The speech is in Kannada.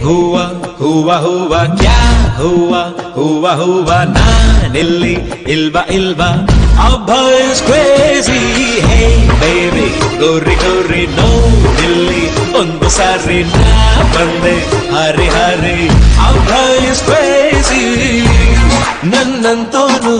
ಹೂವ ಹೂವ ಹೂವ ಕ್ಯಾ ಹೂವ ಹೂವ ಹೂವ ನಾನಿಲ್ಲಿ ಇಲ್ವಾ ಇಲ್ವಾ ಅಬ್ಬ ಇಸ್ ಕ್ರೇಜಿ ಹೇ ಬೇಬಿ ಗೋರಿ ಗೋರಿ ನೋಡಿಲ್ಲಿ ಒಂದು ಸಾರಿ ನಾ ಬಂದೆ ಹರಿ ಹರಿ ಅಬ್ಬ ಇಸ್ ಕ್ರೇಜಿ ನನ್ನಂತೋನು